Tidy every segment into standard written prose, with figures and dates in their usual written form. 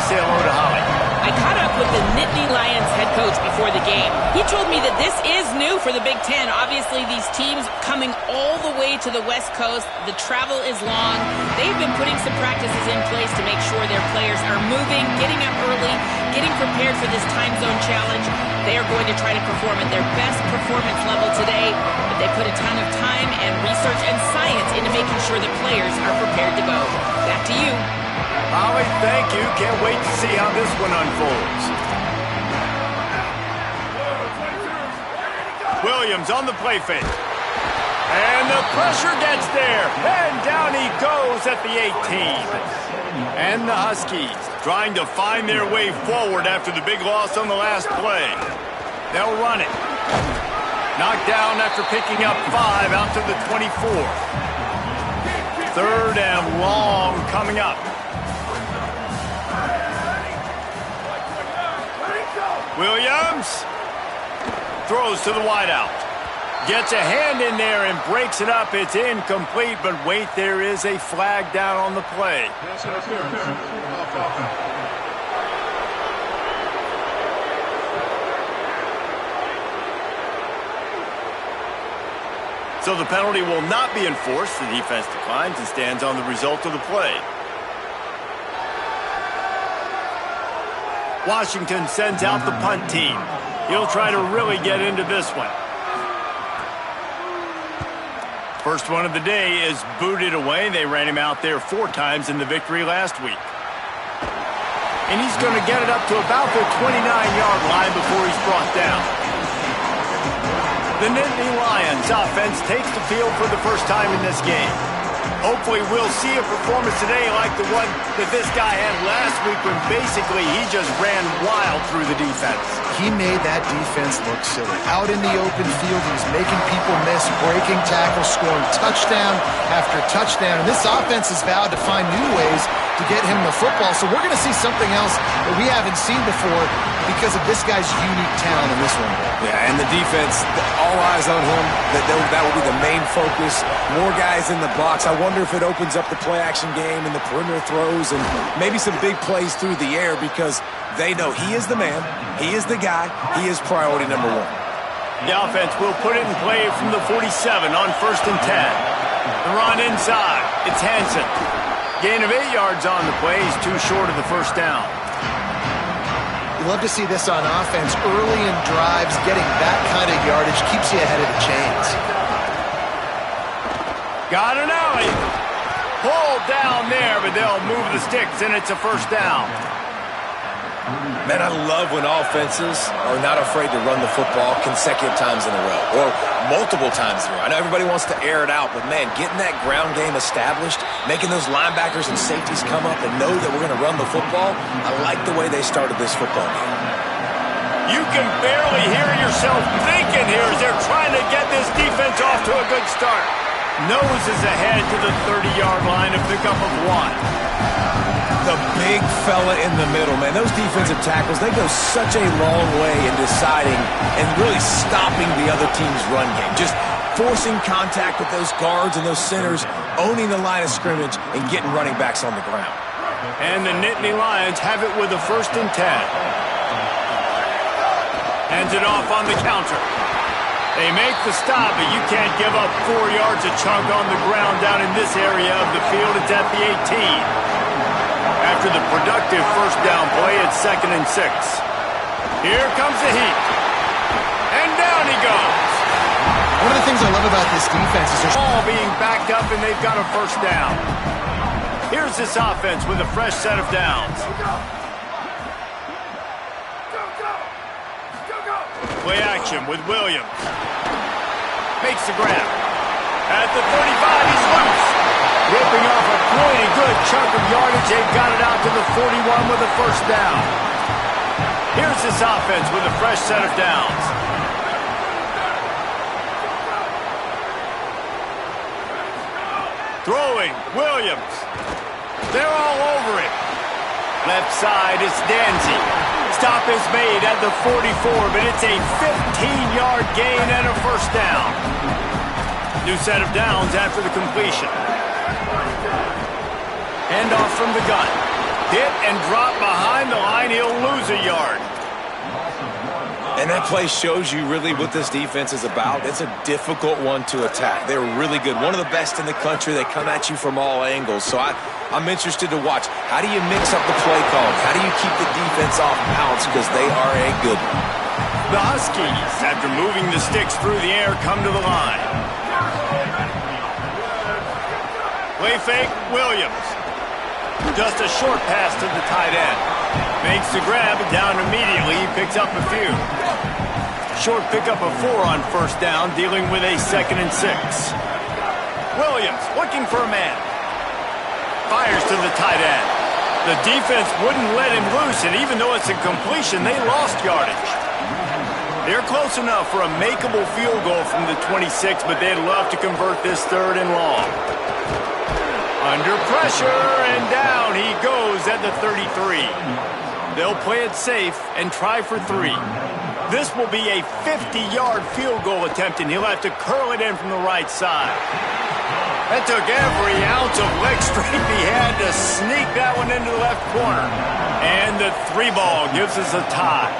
say hello to Holly. I caught up with the Nittany Lions head coach before the game. He told me that this is new for the Big Ten. Obviously, these teams coming all the way to the West Coast. The travel is long. They've been putting some practices in place to make sure their players are moving, getting up early, getting prepared for this time zone challenge. They are going to try to perform at their best performance level today, but they put a ton of time and research and science into making sure the players are prepared to go. Back to you. Holly, thank you. Can't wait to see how this one unfolds. Williams on the play fake. And the pressure gets there. And down he goes at the 18. And the Huskies trying to find their way forward after the big loss on the last play. They'll run it. Knocked down after picking up 5 out to the 24. 3rd and long coming up. Williams throws to the wideout. Gets a hand in there and breaks it up. It's incomplete, but wait, there is a flag down on the play. So the penalty will not be enforced. The defense declines and stands on the result of the play. Washington sends out the punt team. He'll try to really get into this one. First one of the day is booted away. They ran him out there 4 times in the victory last week. And he's going to get it up to about the 29-yard line before he's brought down. The Nittany Lions offense takes the field for the first time in this game. Hopefully we'll see a performance today like the one that this guy had last week when basically he just ran wild through the defense. He made that defense look silly. Out in the open field, he was making people miss, breaking tackles, scoring touchdown after touchdown. And this offense has vowed to find new ways to get him the football. So we're going to see something else that we haven't seen before because of this guy's unique talent in this one. Yeah, and the defense, all eyes on him. That will be the main focus. More guys in the box. I wonder if it opens up the play-action game and the perimeter throws and maybe some big plays through the air because they know he is the man, he is the guy, he is priority number 1. The offense will put it in play from the 47 on 1st and 10. The run inside. It's Hansen. Gain of 8 yards on the play. He's too short of the first down. You love to see this on offense. Early in drives, getting that kind of yardage keeps you ahead of the chains. Got an alley. Pulled down there, but they'll move the sticks, and it's a first down. Man, I love when offenses are not afraid to run the football consecutive times in a row or multiple times in a row. I know everybody wants to air it out, but, man, getting that ground game established, making those linebackers and safeties come up and know that we're going to run the football, I like the way they started this football game. You can barely hear yourself thinking here as they're trying to get this defense off to a good start. Noses ahead to the 30-yard line, a pickup of 1. The big fella in the middle, man. Those defensive tackles, they go such a long way in deciding and really stopping the other team's run game. Just forcing contact with those guards and those centers, owning the line of scrimmage, and getting running backs on the ground. And the Nittany Lions have it with a 1st and 10. Hands it off on the counter. They make the stop, but you can't give up 4 yards a chunk on the ground down in this area of the field. It's at the 18. After the productive first down play, it's 2nd and 6. Here comes the heat. And down he goes. One of the things I love about this defense is there's all being backed up, and they've got a first down. Here's this offense with a fresh set of downs. Play action with Williams. Makes the grab. At the 35, he's loose. Ripping off a pretty good chunk of yardage. They've got it out to the 41 with a first down. Here's this offense with a fresh set of downs. Throwing, Williams. They're all over it. Left side, it's Danzy. Stop is made at the 44, but it's a 15-yard gain and a first down. New set of downs after the completion. Handoff from the gun. Hit and drop behind the line. He'll lose a yard. And that play shows you really what this defense is about. It's a difficult one to attack. They're really good. One of the best in the country. They come at you from all angles. So I'm interested to watch. How do you mix up the play calling? How do you keep the defense off balance? Because they are a good one. The Huskies, after moving the sticks through the air, come to the line. Play fake, Williams. Just a short pass to the tight end. Makes the grab, down immediately. He picks up a few. Short pickup of 4 on first down, dealing with a 2nd and 6. Williams looking for a man. Fires to the tight end. The defense wouldn't let him loose, and even though it's a completion, they lost yardage. They're close enough for a makeable field goal from the 26, but they'd love to convert this 3rd and long. Under pressure, and down he goes at the 33. They'll play it safe and try for 3. This will be a 50-yard field goal attempt, and he'll have to curl it in from the right side. That took every ounce of leg strength he had to sneak that one into the left corner. And the 3 ball gives us a tie.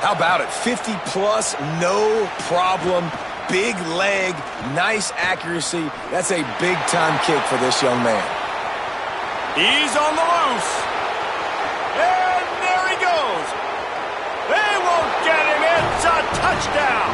How about it? 50-plus, no problem. Big leg, nice accuracy. That's a big-time kick for this young man. He's on the loose. And there he goes. They won't get him. It's a touchdown.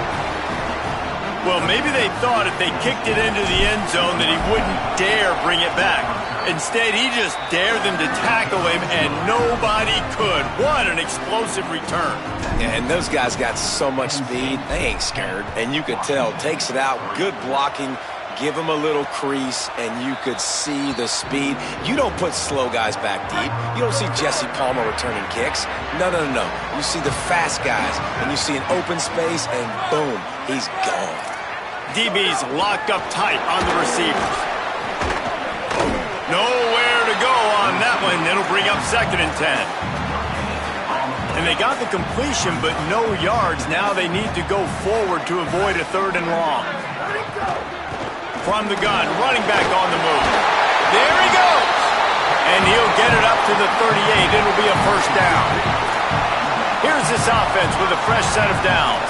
Well, maybe they thought if they kicked it into the end zone that he wouldn't dare bring it back. Instead, he just dared them to tackle him, and nobody could. What an explosive return. Yeah, and those guys got so much speed, they ain't scared. And you could tell, takes it out, good blocking, give him a little crease, and you could see the speed. You don't put slow guys back deep. You don't see Jesse Palmer returning kicks. No. You see the fast guys, and you see an open space, and boom, he's gone. DB's locked up tight on the receivers. Nowhere to go on that one. It'll bring up 2nd and 10. And they got the completion, but no yards. Now they need to go forward to avoid a 3rd and long. From the gun, running back on the move. There he goes! And he'll get it up to the 38. It'll be a 1st down. Here's this offense with a fresh set of downs.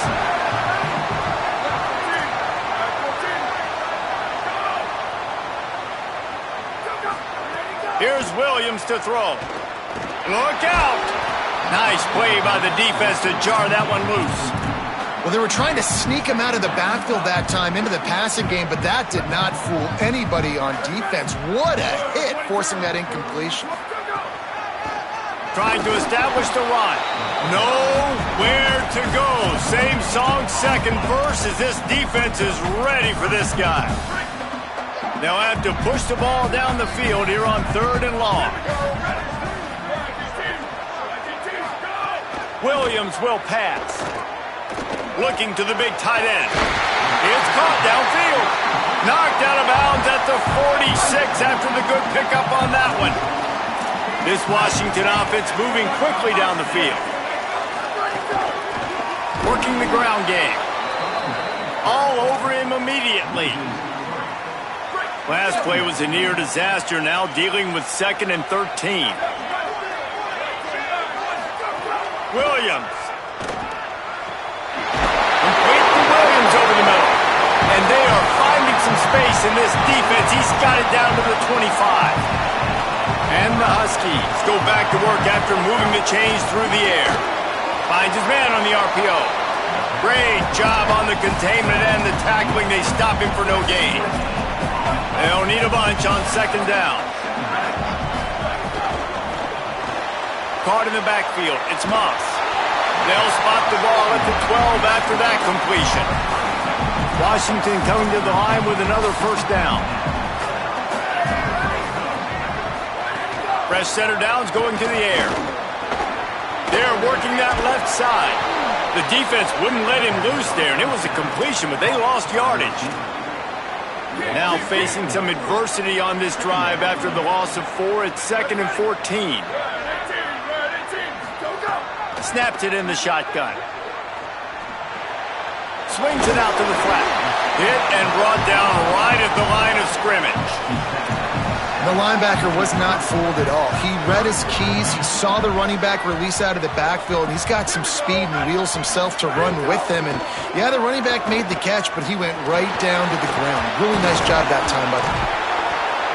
Here's Williams to throw. Look out! Nice play by the defense to jar that one loose. Well, they were trying to sneak him out of the backfield that time into the passing game, but that did not fool anybody on defense. What a hit, forcing that incompletion. Trying to establish the run. Nowhere to go. Same song, 2nd verse, as this defense is ready for this guy. They'll have to push the ball down the field here on 3rd and long. Williams will pass. Looking to the big tight end. It's caught downfield. Knocked out of bounds at the 46 after the good pickup on that one. This Washington offense moving quickly down the field. Working the ground game. All over him immediately. Last play was a near disaster, now dealing with 2nd and 13. Williams. Complete to Williams over the middle. And they are finding some space in this defense. He's got it down to the 25. And the Huskies go back to work after moving the chains through the air. Finds his man on the RPO. Great job on the containment and the tackling. They stop him for no gain. They'll need a bunch on 2nd down. Caught in the backfield. It's Moss. They'll spot the ball at the 12 after that completion. Washington coming to the line with another 1st down. Fresh set of downs going to the air. They're working that left side. The defense wouldn't let him loose there, and it was a completion, but they lost yardage. Now facing some adversity on this drive after the loss of 4 at 2nd and 14. Snaps it in the shotgun. Swings it out to the flat. Hit and brought down right at the line of scrimmage. The linebacker was not fooled at all. He read his keys. He saw the running back release out of the backfield, and he's got some speed and wheels himself to run with him. And, yeah, the running back made the catch, but he went right down to the ground. Really nice job that time by the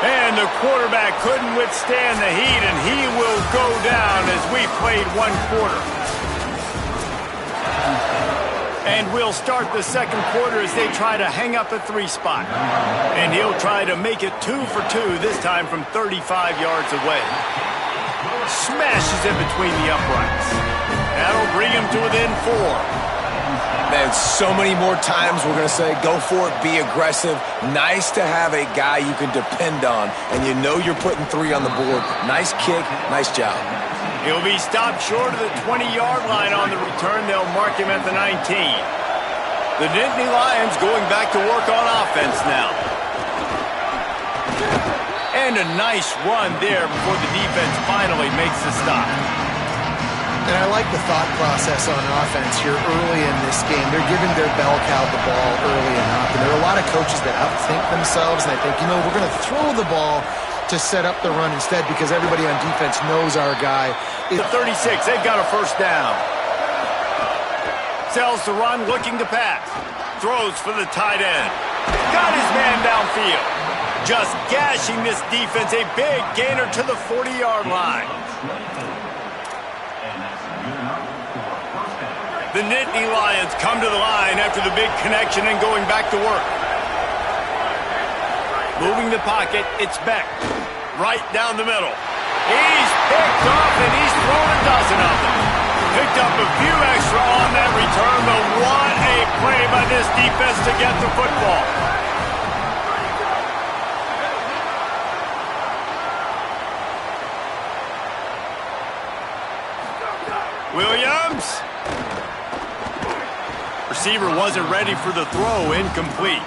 And the quarterback couldn't withstand the heat, and he will go down as we played one quarter. And we'll start the second quarter as they try to hang up a 3 spot. And he'll try to make it 2 for 2, this time from 35 yards away. Smashes in between the uprights. That'll bring him to within 4. Man, so many more times we're going to say, go for it, be aggressive. Nice to have a guy you can depend on, and you know you're putting 3 on the board. Nice kick, nice job. He'll be stopped short of the 20-yard line on the return. They'll mark him at the 19. The Nittany Lions going back to work on offense now. And a nice run there before the defense finally makes the stop. And I like the thought process on offense here early in this game. They're giving their bell cow the ball early enough. And there are a lot of coaches that outthink themselves, and they think, we're going to throw the ball to set up the run instead because everybody on defense knows our guy. The 36, they've got a first down. Sells the run, looking to pass. Throws for the tight end. Got his man downfield. Just gashing this defense, a big gainer to the 40-yard line. The Nittany Lions come to the line after the big connection and going back to work. Moving the pocket, it's Beck. Right down the middle. He's picked off, and he's thrown a dozen of them. Picked up a few extra on that return, but what a play by this defense to get the football. Williams. Receiver wasn't ready for the throw, incomplete.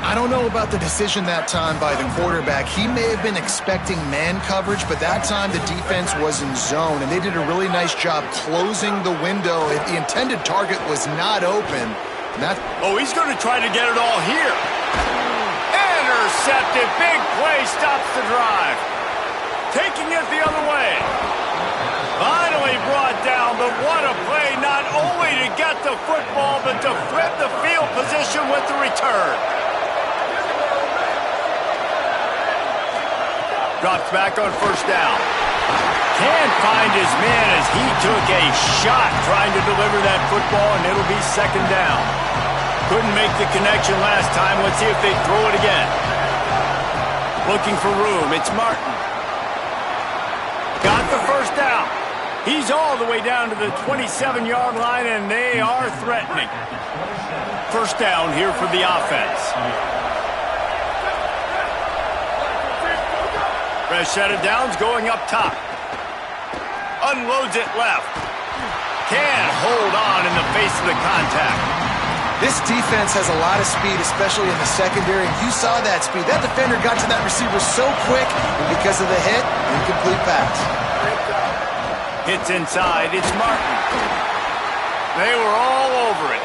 I don't know about the decision that time by the quarterback. He may have been expecting man coverage, but that time the defense was in zone, and they did a really nice job closing the window. The intended target was not open. He's going to try to get it all here. Intercepted. Big play stops the drive. Taking it the other way. Finally brought down, but what a play, not only to get the football, but to flip the field position with the return. Drops back on first down. Can't find his man as he took a shot trying to deliver that football, and it'll be second down. Couldn't make the connection last time. Let's see if they throw it again. Looking for room. It's Martin. Got the first down. He's all the way down to the 27-yard line, and they are threatening. First down here for the offense. Fresh set of downs going up top. Unloads it left. Can't hold on in the face of the contact. This defense has a lot of speed, especially in the secondary, and you saw that speed. That defender got to that receiver so quick, and because of the hit, incomplete pass. Hits inside. It's Martin. They were all over it.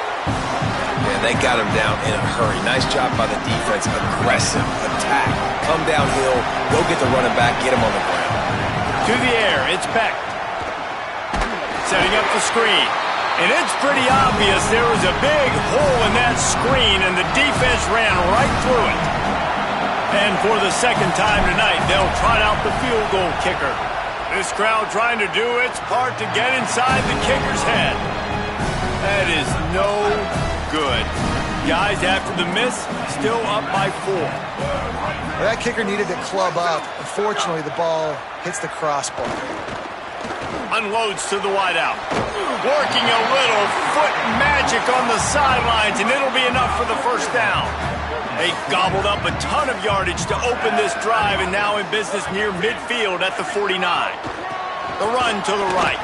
Yeah, they got him down in a hurry. Nice job by the defense. Aggressive attack. Come downhill. Go get the running back. Get him on the ground. To the air. It's Beck. Setting up the screen. And it's pretty obvious there was a big hole in that screen, and the defense ran right through it. And for the second time tonight, they'll trot out the field goal kicker. This crowd trying to do its part to get inside the kicker's head. That is no good. Guys, after the miss, still up by 4. That kicker needed to club up. Unfortunately, the ball hits the crossbar. Unloads to the wideout. Working a little foot magic on the sidelines, and it'll be enough for the first down. They gobbled up a ton of yardage to open this drive, and now in business near midfield at the 49. The run to the right.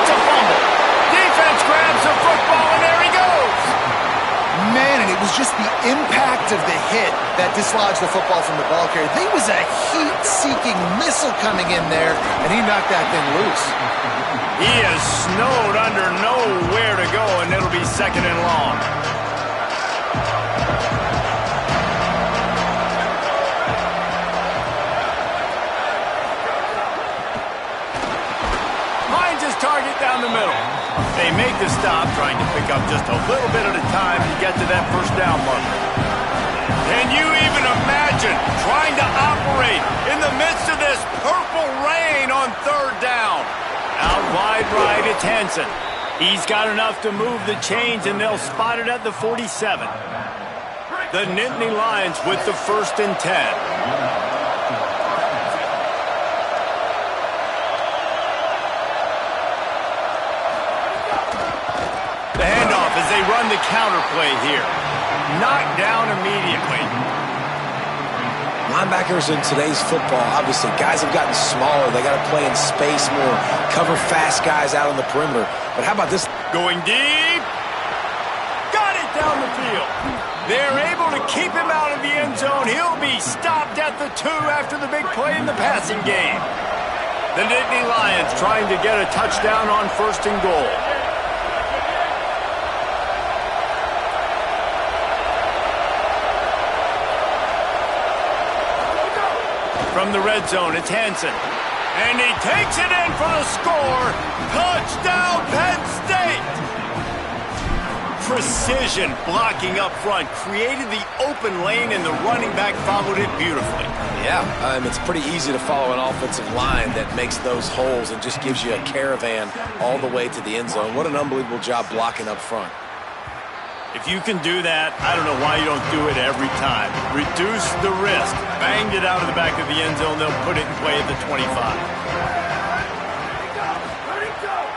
It's a fumble. Defense grabs the football, and there he goes. Man, and it was just the impact of the hit that dislodged the football from the ball carrier. There was a heat-seeking missile coming in there, and he knocked that thing loose. He is snowed under, nowhere to go, and it'll be second and long. target down the middle. They make the stop, trying to pick up just a little bit at a time to get to that first down marker. Can you even imagine trying to operate in the midst of this purple rain on third down? Out wide right, it's Hansen. He's got enough to move the chains, and they'll spot it at the 47. The Nittany Lions with the 1st and 10. The handoff as they run the counter play here. Knocked down immediately. Linebackers in today's football, obviously, guys have gotten smaller. They got to play in space more, cover fast guys out on the perimeter. But how about this? Going deep. Got it down the field. They're able to keep him out of the end zone. He'll be stopped at the 2 after the big play in the passing game. The Nittany Lions trying to get a touchdown on 1st and goal. From the red zone, it's Hansen. And he takes it in for the score. Touchdown, Penn State! Precision blocking up front created the open lane, and the running back followed it beautifully. Yeah, it's pretty easy to follow an offensive line that makes those holes and just gives you a caravan all the way to the end zone. What an unbelievable job blocking up front. If you can do that, I don't know why you don't do it every time. Reduce the risk. Banged it out of the back of the end zone. They'll put it in play at the 25.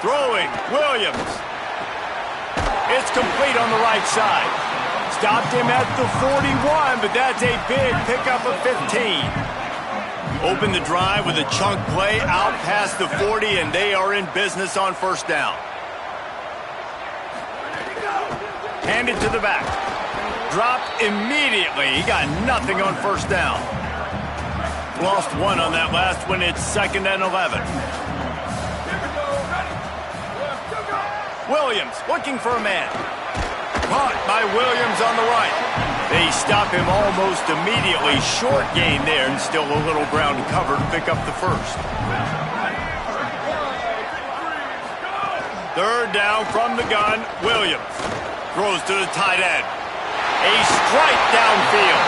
Throwing, Williams. It's complete on the right side. Stopped him at the 41, but that's a big pickup of 15. Open the drive with a chunk play out past the 40, and they are in business on 1st down. Handed to the back. Dropped immediately. He got nothing on 1st down. Lost 1 on that last one. It's 2nd and 11. Williams looking for a man. Caught by Williams on the right. They stop him almost immediately. Short gain there, and still a little ground cover to pick up the 1st. 3rd down from the gun. Williams. Throws to the tight end. A strike downfield.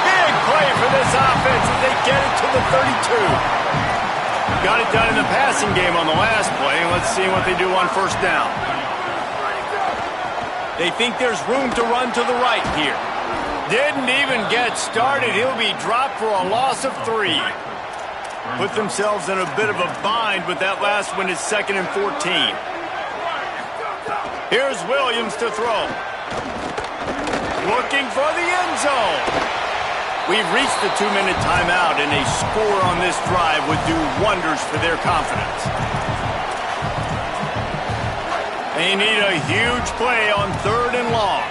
Big play for this offense as they get it to the 32. Got it done in the passing game on the last play. Let's see what they do on 1st down. They think there's room to run to the right here. Didn't even get started. He'll be dropped for a loss of 3. Put themselves in a bit of a bind with that last one. Is 2nd and 14. Here's Williams to throw. Looking for the end zone. We've reached the 2-minute timeout, and a score on this drive would do wonders for their confidence. They need a huge play on 3rd and long.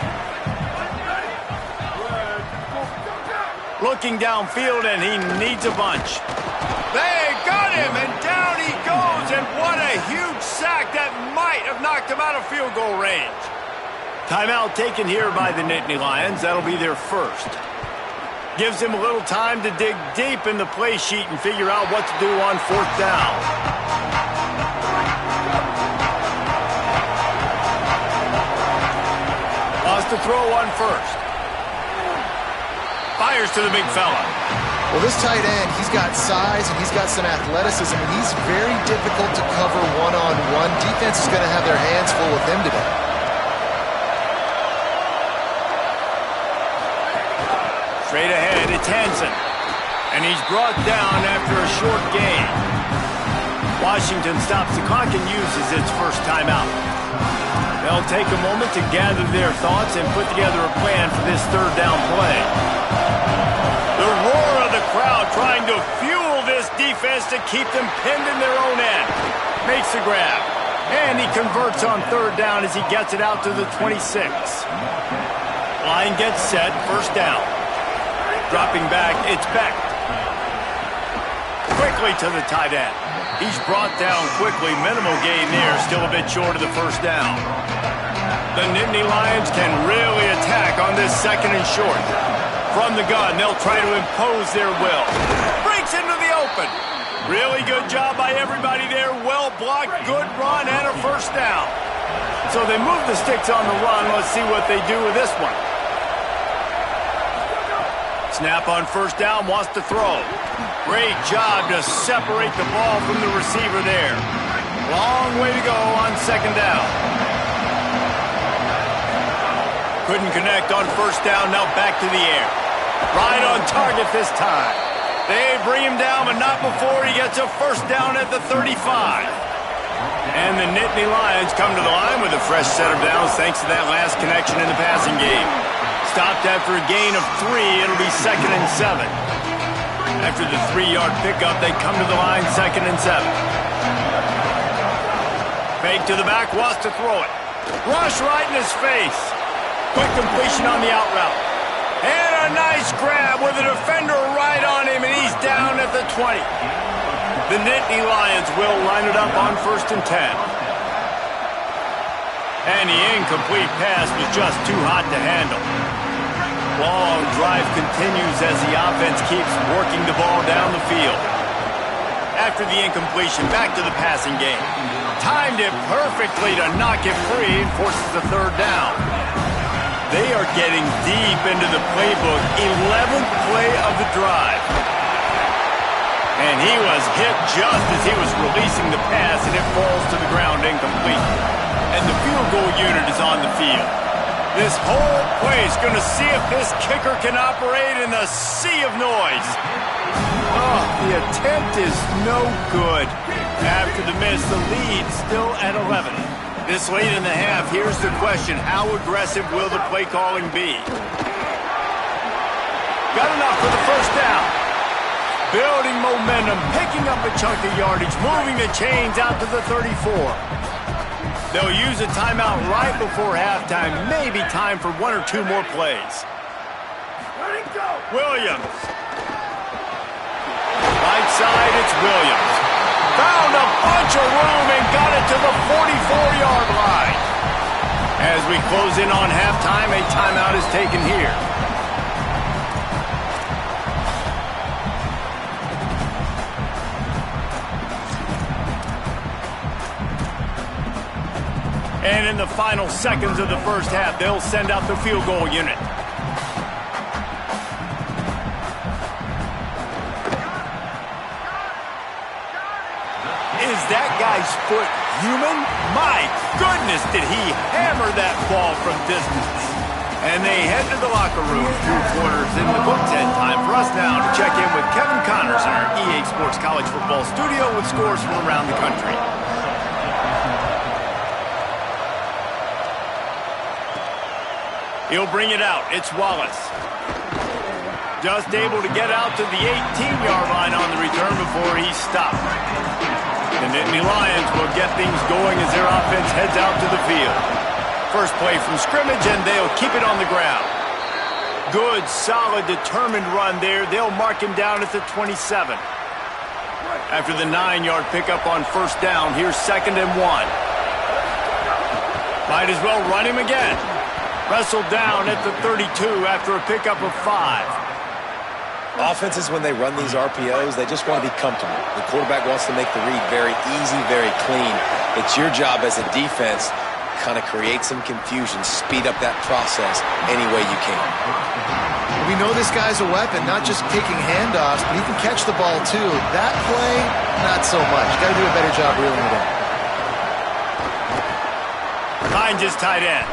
Looking downfield, and he needs a bunch. They got him, and down he goes, and what a huge sack that might have knocked him out of field goal range. Timeout taken here by the Nittany Lions. That'll be their 1st. Gives him a little time to dig deep in the play sheet and figure out what to do on 4th down. Lost the throw on 1st. Fires to the big fella. Well, this tight end, he's got size and he's got some athleticism, and he's very difficult to cover one-on-one. Defense is going to have their hands full with him today. Straight ahead, it's Hansen. And he's brought down after a short gain. Washington stops the clock and uses its 1st timeout. They'll take a moment to gather their thoughts and put together a plan for this 3rd down play. The roar of the crowd trying to fuel this defense to keep them pinned in their own end. Makes the grab. And he converts on 3rd down as he gets it out to the 26. Line gets set, 1st down. Dropping back, it's Beck. Quickly to the tight end. He's brought down quickly. Minimal gain there, still a bit short of the 1st down. The Nittany Lions can really attack on this 2nd and short. From the gun, they'll try to impose their will. Breaks into the open. Really good job by everybody there. Well blocked, good run, and a first down. So they move the sticks on the run. Let's see what they do with this one. Snap on first down, wants to throw. Great job to separate the ball from the receiver there. Long way to go on second down. Couldn't connect on first down, now back to the air. Right on target this time. They bring him down, but not before he gets a first down at the 35. And the Nittany Lions come to the line with a fresh set of downs thanks to that last connection in the passing game. Stopped after a gain of 3, it'll be 2nd and 7. After the 3-yard pickup, they come to the line 2nd and 7. Fake to the back, wants to throw it. Rush right in his face. Quick completion on the out route. And a nice grab with a defender right on him, and he's down at the 20. The Nittany Lions will line it up on 1st and 10. And the incomplete pass was just too hot to handle. Long drive continues as the offense keeps working the ball down the field. After the incompletion, back to the passing game. Timed it perfectly to knock it free and forces the 3rd down. They are getting deep into the playbook. 11th play of the drive. And he was hit just as he was releasing the pass, and it falls to the ground incomplete. And the field goal unit is on the field. This whole play is going to see if this kicker can operate in the sea of noise. Oh, the attempt is no good. After the miss, the lead still at 11. This late in the half, here's the question. How aggressive will the play calling be? Got enough for the first down. Building momentum, picking up a chunk of yardage, moving the chains out to the 34. They'll use a timeout right before halftime. Maybe time for 1 or 2 more plays. Williams. Right side, it's Williams. Found a bunch of room and got it to the 44-yard line. As we close in on halftime, a timeout is taken here. And in the final seconds of the first half, they'll send out the field goal unit. Is that guy's foot human? My goodness, did he hammer that ball from distance. And they head to the locker room. 2 quarters in the books, and time for us now to check in with Kevin Connors in our EA Sports College Football studio with scores from around the country. He'll bring it out. It's Wallace. Just able to get out to the 18-yard line on the return before he's stopped. The Nittany Lions will get things going as their offense heads out to the field. First play from scrimmage, and they'll keep it on the ground. Good, solid, determined run there. They'll mark him down at the 27. After the 9-yard pickup on first down, here's 2nd and 1. Might as well run him again. Wrestled down at the 32 after a pickup of 5. Offenses, when they run these RPOs, they just want to be comfortable. The quarterback wants to make the read very easy, very clean. It's your job as a defense to kind of create some confusion, speed up that process any way you can. We know this guy's a weapon, not just taking handoffs, but he can catch the ball too. That play, not so much. Got to do a better job reeling it in. Finds his tight end.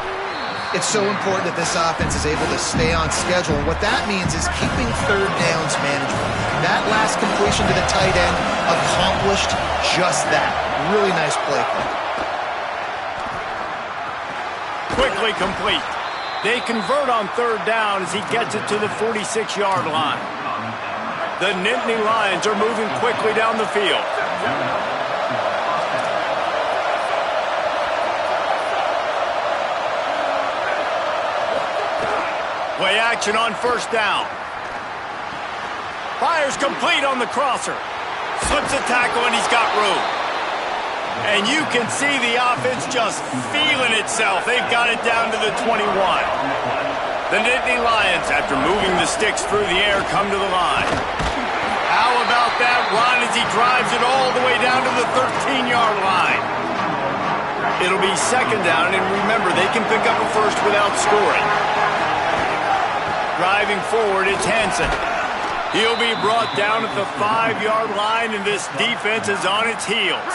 It's so important that this offense is able to stay on schedule. And what that means is keeping 3rd downs manageable. That last completion to the tight end accomplished just that. Really nice play call. Quickly complete. They convert on 3rd down as he gets it to the 46-yard line. The Nittany Lions are moving quickly down the field. Play action on first down. Fires complete on the crosser. Slips a tackle, and he's got room. And you can see the offense just feeling itself. They've got it down to the 21. The Nittany Lions, after moving the sticks through the air, come to the line. How about about that run as he drives it all the way down to the 13-yard line. It'll be second down, and remember, they can pick up a first without scoring. Driving forward, it's Hansen. He'll be brought down at the 5-yard line, and this defense is on its heels.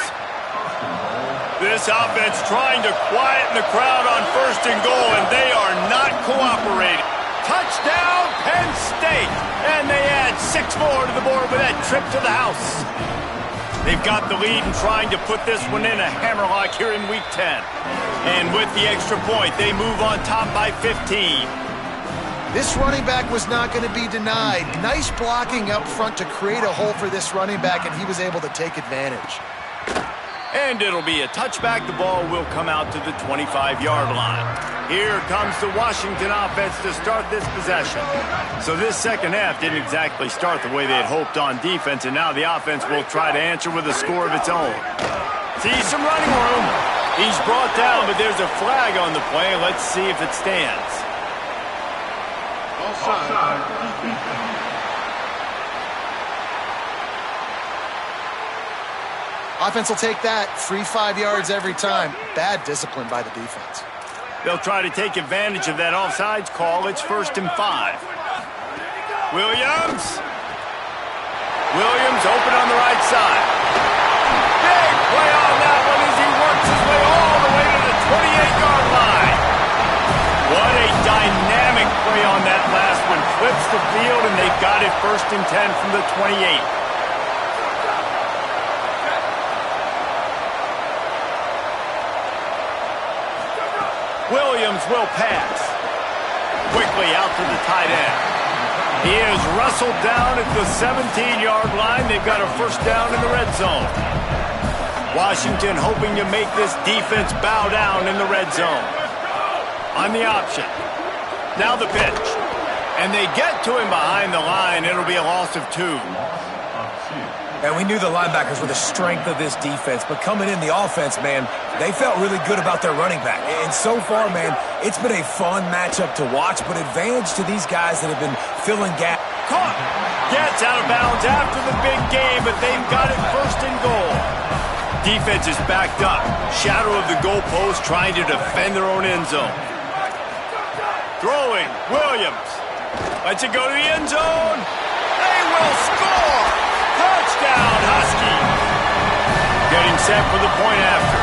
This offense trying to quieten the crowd on first and goal, and they are not cooperating. Touchdown, Penn State! And they add 6 more to the board with that trip to the house. They've got the lead and trying to put this one in a hammerlock here in Week 10. And with the extra point, they move on top by 15. This running back was not going to be denied. Nice blocking up front to create a hole for this running back, and he was able to take advantage. And it'll be a touchback. The ball will come out to the 25-yard line. Here comes the Washington offense to start this possession. So this second half didn't exactly start the way they had hoped on defense, and now the offense will try to answer with a score of its own. See some running room. He's brought down, but there's a flag on the play. Let's see if it stands. Offense will take that. Free 5 yards every time. Bad discipline by the defense. They'll try to take advantage of that offsides call. It's 1st and 5. Williams open on the right side. Big play on that one as he works his way all the way to the 28-yard line. What a dynamic play on that last one. Flips the field, and they've got it 1st and 10 from the 28. Williams will pass. Quickly out to the tight end. He is wrestled down at the 17-yard line. They've got a first down in the red zone. Washington hoping to make this defense bow down in the red zone. On the option. Now the pitch. And they get to him behind the line. It'll be a loss of 2. And we knew the linebackers were the strength of this defense, but coming in the offense, man, they felt really good about their running back. And so far, man, it's been a fun matchup to watch, but advantage to these guys that have been filling gaps. Caught. Gets out of bounds after the big game, but they've got it 1st and goal. Defense is backed up. Shadow of the goalpost trying to defend their own end zone. Throwing. Williams. Lets it go to the end zone. They will score. Touchdown, Husky. Getting set for the point after.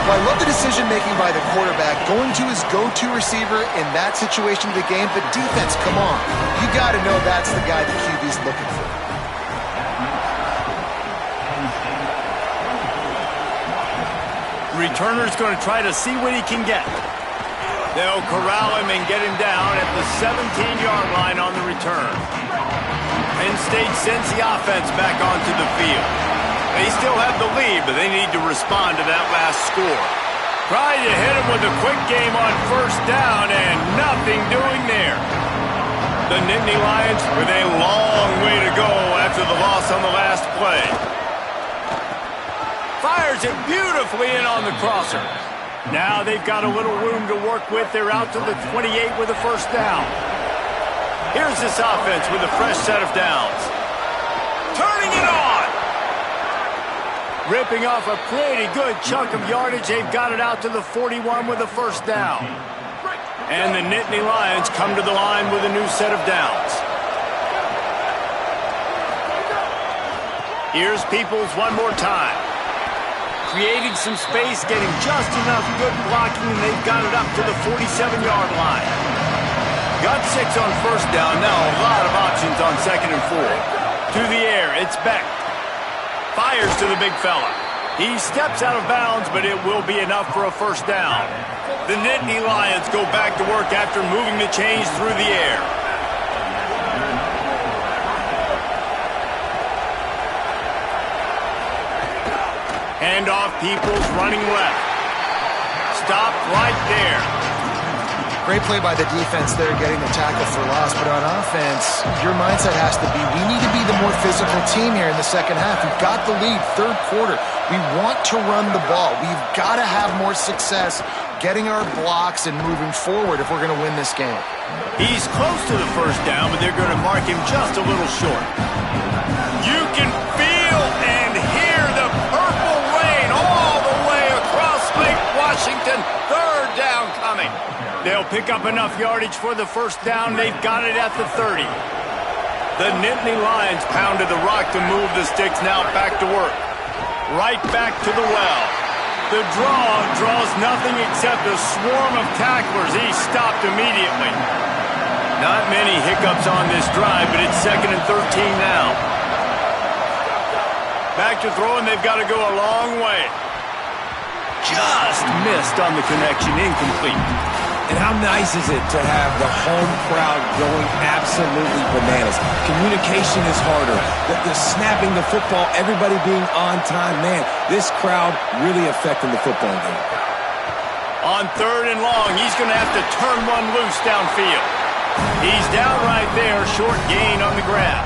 Well, I love the decision-making by the quarterback, going to his go-to receiver in that situation of the game. But defense, come on. You got to know that's the guy the QB's looking for. Returner's going to try to see what he can get. They'll corral him and get him down at the 17-yard line on the return. Penn State sends the offense back onto the field. They still have the lead, but they need to respond to that last score. Trying to hit him with a quick game on first down, and nothing doing there. The Nittany Lions with a long way to go after the loss on the last play. Fires it beautifully in on the crosser. Now they've got a little room to work with. They're out to the 28 with a first down. Here's this offense with a fresh set of downs. Turning it on! Ripping off a pretty good chunk of yardage. They've got it out to the 41 with a first down. And the Nittany Lions come to the line with a new set of downs. Here's Peoples one more time. Creating some space, getting just enough good blocking, and they've got it up to the 47-yard line. Got 6 on first down. Now a lot of options on 2nd and 4. To the air, it's Beck. Fires to the big fella. He steps out of bounds, but it will be enough for a first down. The Nittany Lions go back to work after moving the chains through the air. Handoff, Peoples running left. Stopped right there. Great play by the defense there, getting the tackle for loss. But on offense, your mindset has to be, we need to be the more physical team here in the second half. We've got the lead, third quarter. We want to run the ball. We've got to have more success getting our blocks and moving forward if we're going to win this game. He's close to the first down, but they're going to mark him just a little short. You can feel and hear the purple rain all the way across Lake Washington. Third down coming. They'll pick up enough yardage for the first down. They've got it at the 30. The Nittany Lions pounded the rock to move the sticks. Now back to work. Right back to the well. The draw draws nothing except a swarm of tacklers. He's stopped immediately. Not many hiccups on this drive, but it's 2nd and 13 now. Back to throw, and they've got to go a long way. Just missed on the connection, incomplete. And how nice is it to have the home crowd going absolutely bananas? Communication is harder. The snapping the football, everybody being on time. Man, this crowd really affecting the football game. On 3rd and long, he's going to have to turn one loose downfield. He's down right there, short gain on the grab.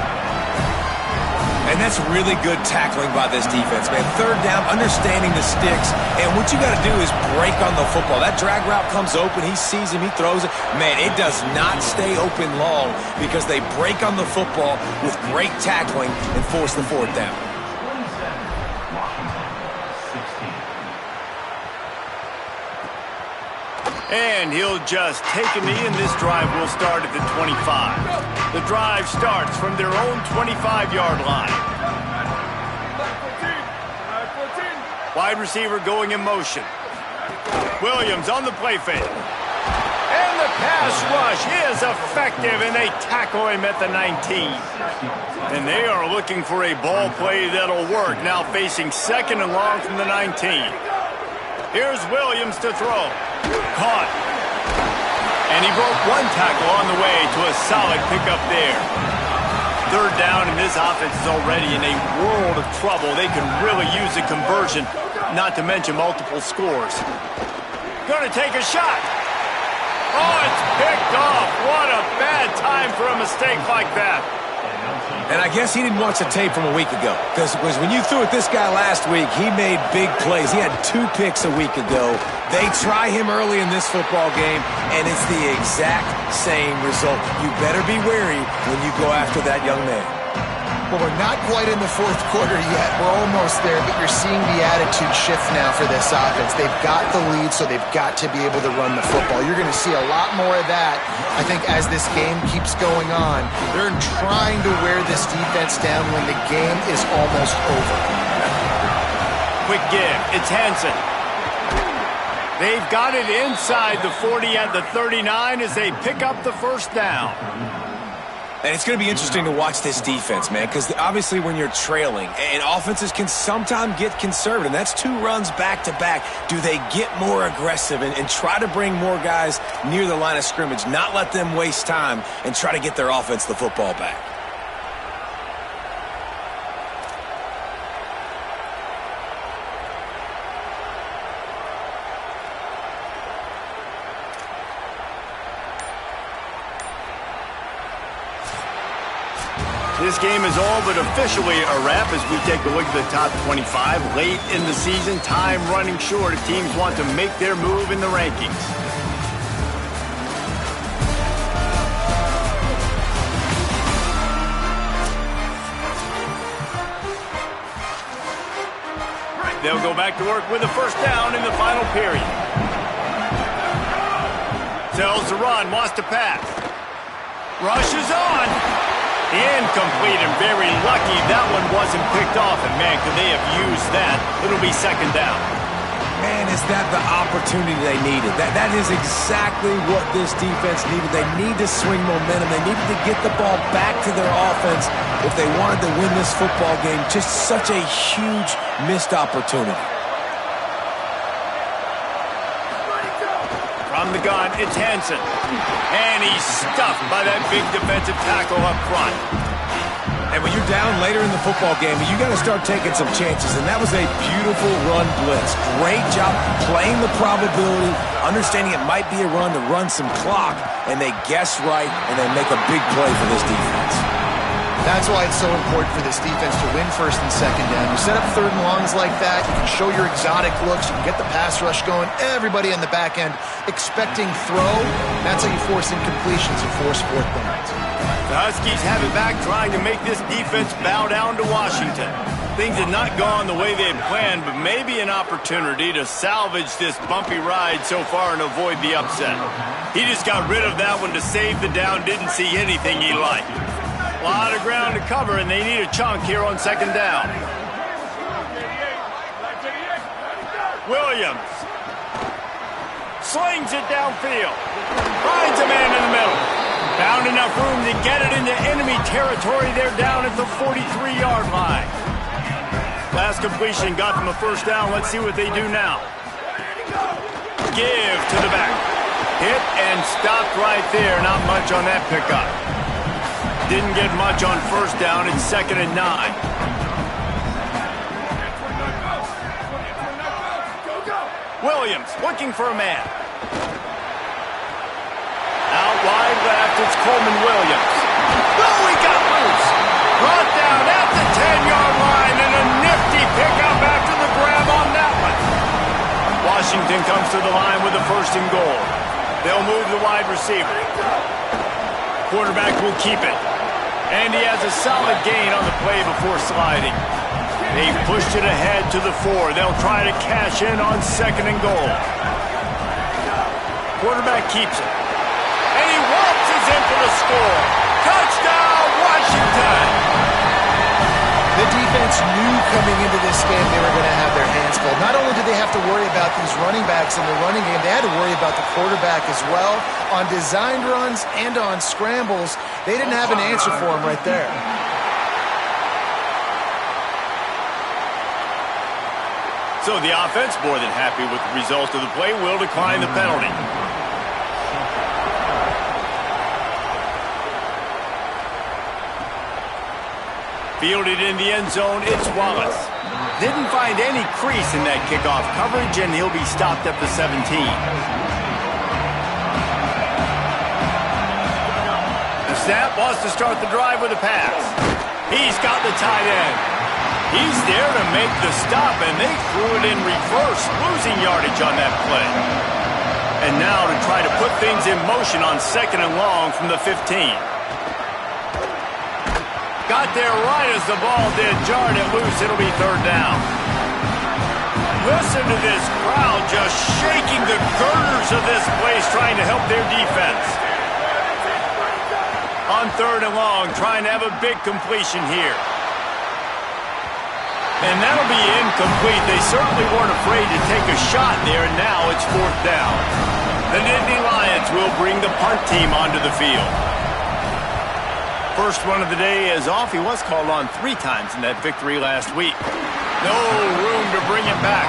And that's really good tackling by this defense, man. 3rd down, understanding the sticks. And what you got to do is break on the football. That drag route comes open. He sees him. He throws it. Man, it does not stay open long because they break on the football with great tackling and force the 4th down. And he'll just take a knee, and this drive will start at the 25. The drive starts from their own 25-yard line. Wide receiver going in motion. Williams on the play fake. And the pass rush is effective, and they tackle him at the 19. And they are looking for a ball play that'll work, now facing 2nd and long from the 19. Here's Williams to throw. Caught. And he broke one tackle on the way to a solid pickup there. 3rd down, and this offense is already in a world of trouble. They can really use a conversion, not to mention multiple scores. Going to take a shot. Oh, it's picked off. What a bad time for a mistake like that. And I guess he didn't watch the tape from a week ago. Because when you threw at this guy last week, he made big plays. He had 2 picks a week ago. They try him early in this football game, and it's the exact same result. You better be wary when you go after that young man. Well, we're not quite in the 4th quarter yet. We're almost there, but you're seeing the attitude shift now for this offense. They've got the lead, so they've got to be able to run the football. You're going to see a lot more of that, I think, as this game keeps going on. They're trying to wear this defense down when the game is almost over. Quick give. It's Hansen. They've got it inside the 40 at the 39 as they pick up the first down. And it's going to be interesting to watch this defense, man, because obviously when you're trailing, and offenses can sometimes get conservative, and that's 2 runs back-to-back. Do they get more aggressive and try to bring more guys near the line of scrimmage, not let them waste time, and try to get their offense the football back? This game is all but officially a wrap as we take a look at the top 25. Late in the season, time running short if teams want to make their move in the rankings. They'll go back to work with a first down in the final period. Tells the run, wants to pass. Rushes on. Incomplete, and very lucky that one wasn't picked off. And, man, could they have used that? It'll be 2nd down. Man, is that the opportunity they needed? That is exactly what this defense needed. They need to swing momentum. They needed to get the ball back to their offense if they wanted to win this football game. Just such a huge missed opportunity. From the gun, it's Hansen. And he's stuffed by that big defensive tackle up front. And when you're down later in the football game, you got to start taking some chances. And that was a beautiful run blitz. Great job playing the probability, understanding it might be a run to run some clock, and they guess right, and they make a big play for this defense. That's why it's so important for this defense to win 1st and 2nd down. You set up 3rd and longs like that, you can show your exotic looks, you can get the pass rush going, everybody on the back end expecting throw. That's how you force incompletions and force 4th downs. The Huskies have it back, trying to make this defense bow down to Washington. Things have not gone the way they had planned, but maybe an opportunity to salvage this bumpy ride so far and avoid the upset. He just got rid of that one to save the down, didn't see anything he liked. A lot of ground to cover, and they need a chunk here on second down. Williams slings it downfield. Finds a man in the middle. Found enough room to get it into enemy territory. They're down at the 43-yard line. Last completion got them a first down. Let's see what they do now. Give to the back. Hit and stopped right there. Not much on that pickup. Didn't get much on first down. It's 2nd and 9. Williams looking for a man. Out wide left, it's Coleman Williams. Oh, he got loose. Brought down at the 10-yard line, and a nifty pickup after the grab on that one. Washington comes to the line with a 1st and goal. They'll move the wide receiver. Quarterback will keep it. And he has a solid gain on the play before sliding. They've pushed it ahead to the 4. They'll try to cash in on 2nd and goal. Quarterback keeps it. And he waltzes in for the score. Touchdown, Washington! The defense knew coming into this game they were going to have their hands full. Not only did they have to worry about these running backs in the running game, they had to worry about the quarterback as well. On designed runs and on scrambles, they didn't have an answer for him right there. So the offense, more than happy with the result of the play, will decline the penalty. Fielded in the end zone, it's Wallace. Didn't find any crease in that kickoff coverage, and he'll be stopped at the 17. The snap wants to start the drive with a pass. He's got the tight end. He's there to make the stop, and they threw it in reverse, losing yardage on that play. And now to try to put things in motion on 2nd and long from the 15. Got there right as the ball did, jarred it loose. It'll be 3rd down. Listen to this crowd just shaking the girders of this place, trying to help their defense. On 3rd and long, trying to have a big completion here. And that'll be incomplete. They certainly weren't afraid to take a shot there, and now it's 4th down. The Nittany Lions will bring the punt team onto the field. First one of the day is off. He was called on 3 times in that victory last week. No room to bring it back.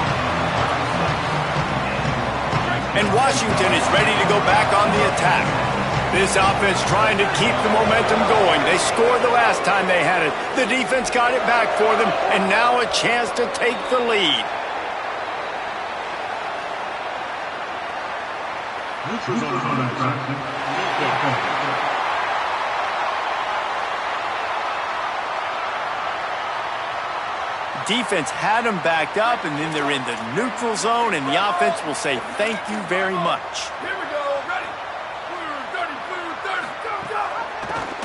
And Washington is ready to go back on the attack. This offense trying to keep the momentum going. They scored the last time they had it. The defense got it back for them, and now a chance to take the lead. Defense had them backed up, and then they're in the neutral zone, and the offense will say thank you very much. Here we go, ready.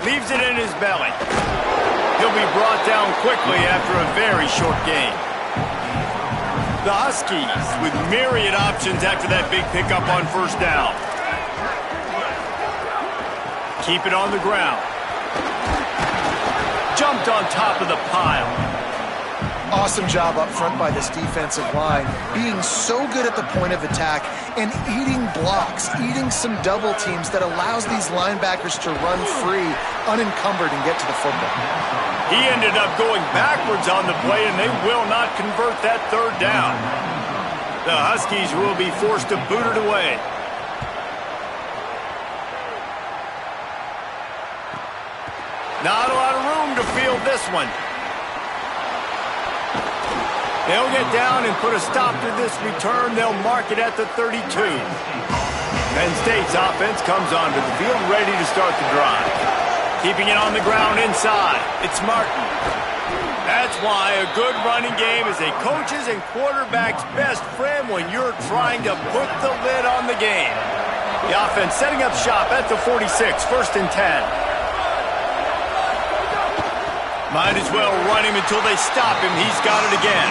Leaves it in his belly. He'll be brought down quickly after a very short game. The Huskies with myriad options after that big pickup on 1st down. Keep it on the ground. Jumped on top of the pile. Awesome job up front by this defensive line, being so good at the point of attack and eating blocks, eating some double teams that allows these linebackers to run free, unencumbered, and get to the football. He ended up going backwards on the play, and they will not convert that 3rd down. The Huskies will be forced to boot it away. Not a lot of room to field this one. They'll get down and put a stop to this return. They'll mark it at the 32. Penn State's offense comes onto the field ready to start the drive. Keeping it on the ground inside. It's Martin. That's why a good running game is a coach's and quarterback's best friend when you're trying to put the lid on the game. The offense setting up shop at the 46, 1st and 10. Might as well run him until they stop him. He's got it again.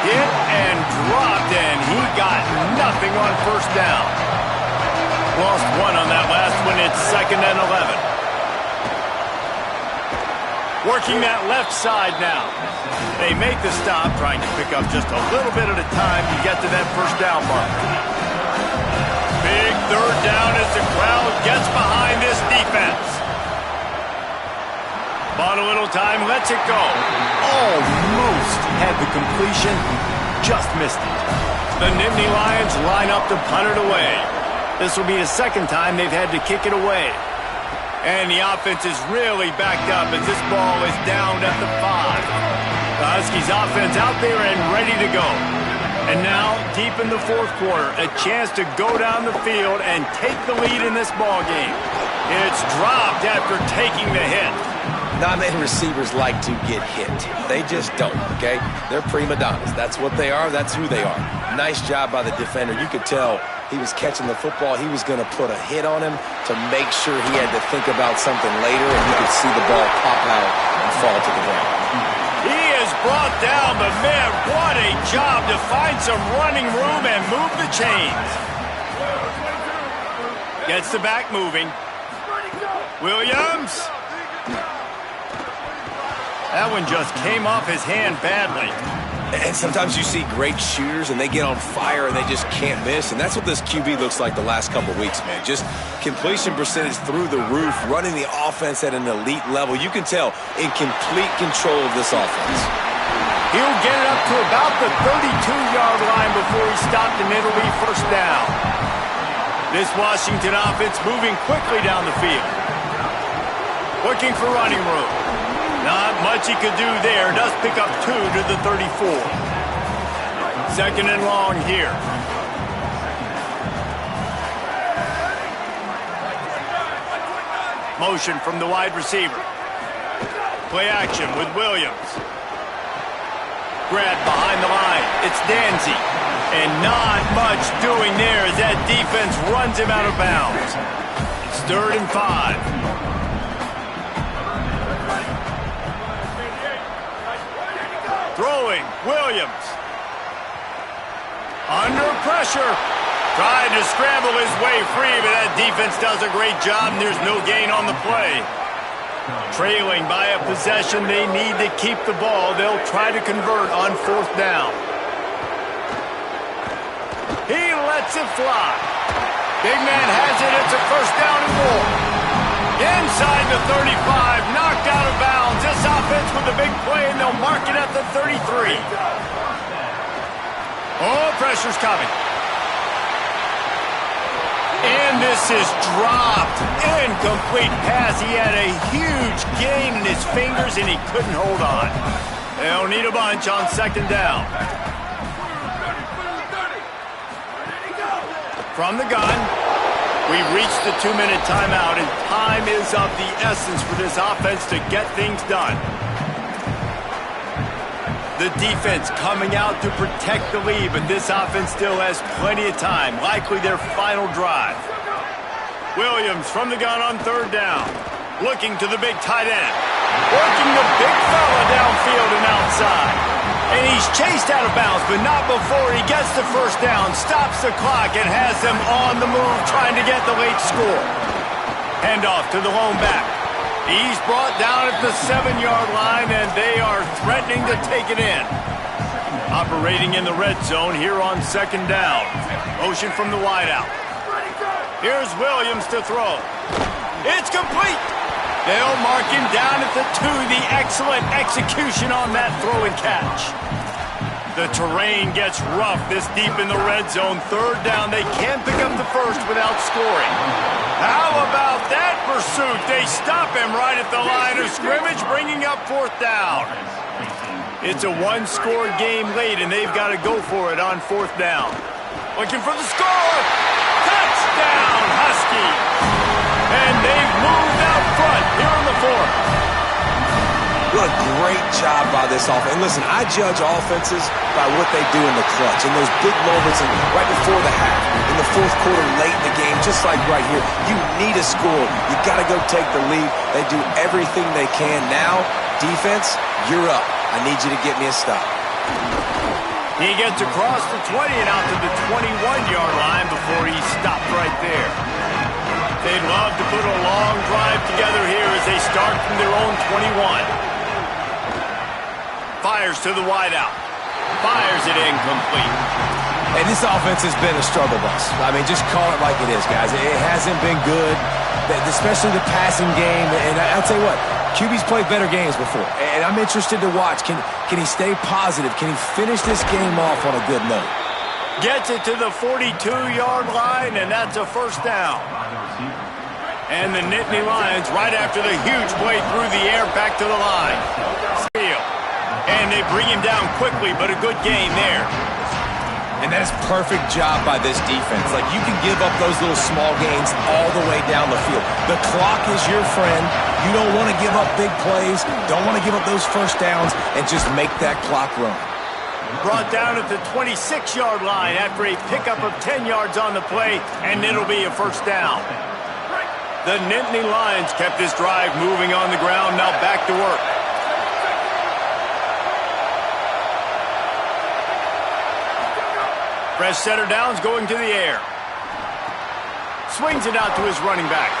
Hit and dropped, and he got nothing on first down. Lost one on that last one. It's 2nd and 11. Working that left side now. They make the stop, trying to pick up just a little bit at a time to get to that first down mark. Big 3rd down as the crowd gets behind this defense. Bought a little time, lets it go. Almost had the completion, just missed it. The Nittany Lions line up to punt it away. This will be the 2nd time they've had to kick it away. And the offense is really backed up as this ball is down at the 5. The Huskies offense out there and ready to go. And now, deep in the 4th quarter, a chance to go down the field and take the lead in this ball game. It's dropped after taking the hit. Not many receivers like to get hit. They just don't, okay? They're prima donnas. That's what they are. That's who they are. Nice job by the defender. You could tell he was catching the football. He was going to put a hit on him to make sure he had to think about something later, and you could see the ball pop out and fall to the ground. He is brought down, but man, what a job to find some running room and move the chains. Gets the back moving. Williams. That one just came off his hand badly. And sometimes you see great shooters and they get on fire and they just can't miss. And that's what this QB looks like the last couple weeks, man. Just completion percentage through the roof, running the offense at an elite level. You can tell in complete control of this offense. He'll get it up to about the 32-yard line before he stopped, and it'll be first down. This Washington offense moving quickly down the field. Looking for running room. Not much he could do there. Does pick up 2 to the 34. 2nd and long here. Motion from the wide receiver. Play action with Williams. Grab behind the line. It's Danzy. And not much doing there as that defense runs him out of bounds. It's 3rd and 5. Throwing, Williams. Under pressure. Tried to scramble his way free, but that defense does a great job, and there's no gain on the play. Trailing by a possession, they need to keep the ball. They'll try to convert on 4th down. He lets it fly. Big man has it. It's a first down and more. Inside the 35, knocked out of bounds. This offense with a big play, and they'll mark it at the 33. Oh, pressure's coming. And this is dropped. Incomplete pass. He had a huge gain in his fingers, and he couldn't hold on. They'll need a bunch on 2nd down. From the gun. We've reached the 2-minute timeout, and time is of the essence for this offense to get things done. The defense coming out to protect the lead, but this offense still has plenty of time, likely their final drive. Williams from the gun on 3rd down, looking to the big tight end, working the big fella downfield and outside. And he's chased out of bounds, but not before he gets the first down, stops the clock, and has them on the move trying to get the late score. Handoff to the lone back. He's brought down at the 7-yard line, and they are threatening to take it in. Operating in the red zone here on 2nd down. Motion from the wideout. Here's Williams to throw. It's complete. They'll mark him down at the 2. The excellent execution on that throw and catch. The terrain gets rough this deep in the red zone. 3rd down. They can't pick up the first without scoring. How about that pursuit? They stop him right at the line of scrimmage, bringing up 4th down. It's a 1-score game late, and they've got to go for it on 4th down. Looking for the score. Touchdown, Huskies. And they've moved out front here in the 4th. What a great job by this offense. And listen, I judge offenses by what they do in the clutch, in those big moments and right before the half, in the fourth quarter, late in the game, just like right here. You need a score. You got to go take the lead. They do everything they can. Now, defense, you're up. I need you to get me a stop. He gets across the 20 and out to the 21-yard line before he stopped right there. They'd love to put a long drive together here as they start from their own 21. Fires to the wideout. Fires it incomplete. And this offense has been a struggle bus. I mean, just call it like it is, guys. It hasn't been good, especially the passing game. And I'll tell you what, QB's played better games before. And I'm interested to watch. Can he stay positive? Can he finish this game off on a good note? Gets it to the 42-yard line, and that's a first down. And the Nittany Lions, right after the huge play through the air, back to the line. Steal. And they bring him down quickly, but a good gain there. And that is perfect job by this defense. Like, you can give up those little small gains all the way down the field. The clock is your friend. You don't want to give up big plays. Don't want to give up those first downs and just make that clock run. Brought down at the 26-yard line after a pickup of 10 yards on the play, and it'll be a first down. The Nittany Lions kept this drive moving on the ground. Now back to work. Fresh setter downs going to the air. Swings it out to his running back.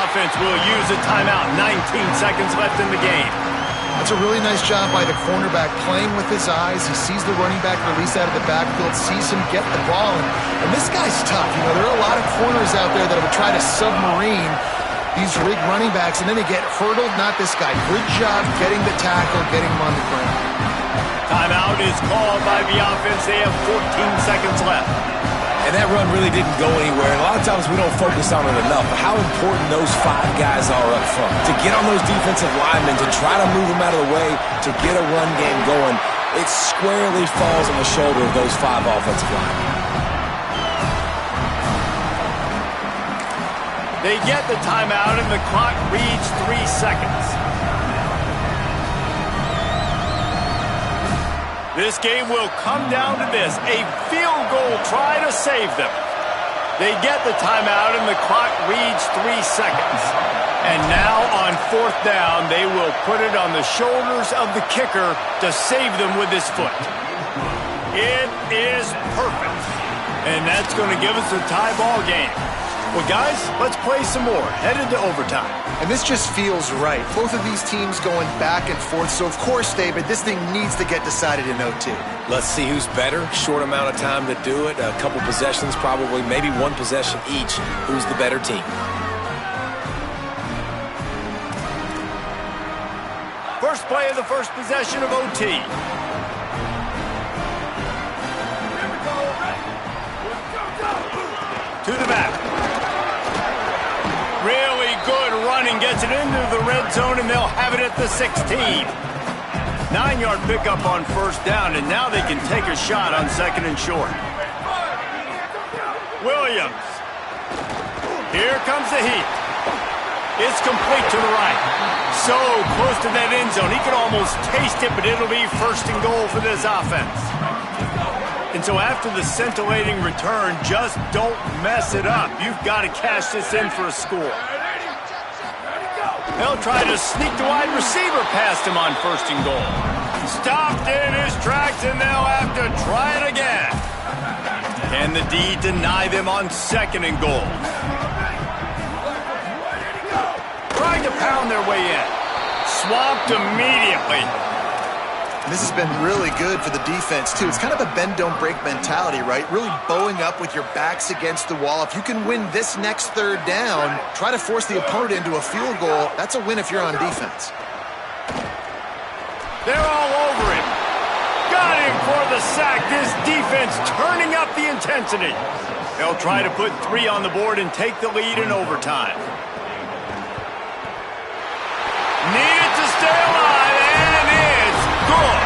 Offense will use a timeout. 19 seconds left in the game. That's a really nice job by the cornerback playing with his eyes. He sees the running back release out of the backfield, sees him get the ball. And this guy's tough. You know, there are a lot of corners out there that would try to submarine these rig running backs, and then they get hurdled. Not this guy. Good job getting the tackle, getting him on the ground. Timeout is called by the offense. They have 14 seconds left. And that run really didn't go anywhere. And a lot of times we don't focus on it enough. But how important those 5 guys are up front. To get on those defensive linemen, to try to move them out of the way, to get a run game going, it squarely falls on the shoulder of those 5 offensive linemen. They get the timeout, and the clock reads 3 seconds. This game will come down to this, a field goal try to save them. They get the timeout, and the clock reads 3 seconds. And now on 4th down, they will put it on the shoulders of the kicker to save them with his foot. It is perfect. And that's going to give us a tie ball game. Well, guys, let's play some more. Headed to overtime. And this just feels right. Both of these teams going back and forth. So, of course, David, this thing needs to get decided in OT. Let's see who's better. Short amount of time to do it. A couple possessions, probably, maybe 1 possession each. Who's the better team? First play of the first possession of OT. To the back. Really good running, gets it into the red zone, and they'll have it at the 16. 9-yard pickup on first down, and now they can take a shot on 2nd and short. Williams. Here comes the heat. It's complete to the right. So close to that end zone. He could almost taste it, but it'll be 1st and goal for this offense. And so after the scintillating return, just don't mess it up. You've got to cash this in for a score. They'll try to sneak the wide receiver past him on 1st and goal. Stopped in his tracks, and they'll have to try it again. Can the D deny them on 2nd and goal? Trying to pound their way in. Swamped immediately. This has been really good for the defense, too. It's kind of a bend-don't-break mentality, right? Really bowing up with your backs against the wall. If you can win this next 3rd down, try to force the opponent into a field goal. That's a win if you're on defense. They're all over him. Got him for the sack. This defense turning up the intensity. They'll try to put 3 on the board and take the lead in overtime. Needed to stay alive, and it's good.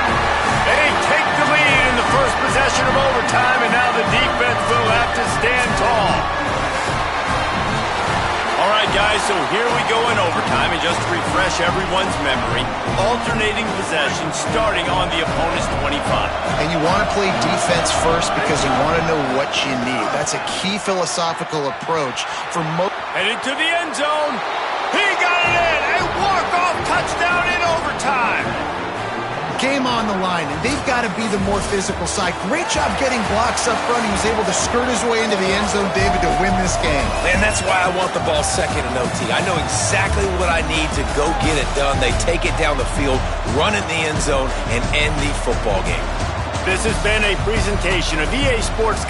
They take the lead in the first possession of overtime, and now the defense will have to stand tall. All right, guys, so here we go in overtime, and just to refresh everyone's memory, alternating possession starting on the opponent's 25. And you want to play defense first because you want to know what you need. That's a key philosophical approach for most. Headed to the end zone. He got it in. A walk-off touchdown in overtime. Game on the line, and they've got to be the more physical side. Great job getting blocks up front. He was able to skirt his way into the end zone, David, to win this game. Man, that's why I want the ball second in OT. I know exactly what I need to go get it done. They take it down the field, run in the end zone, and end the football game. This has been a presentation of EA Sports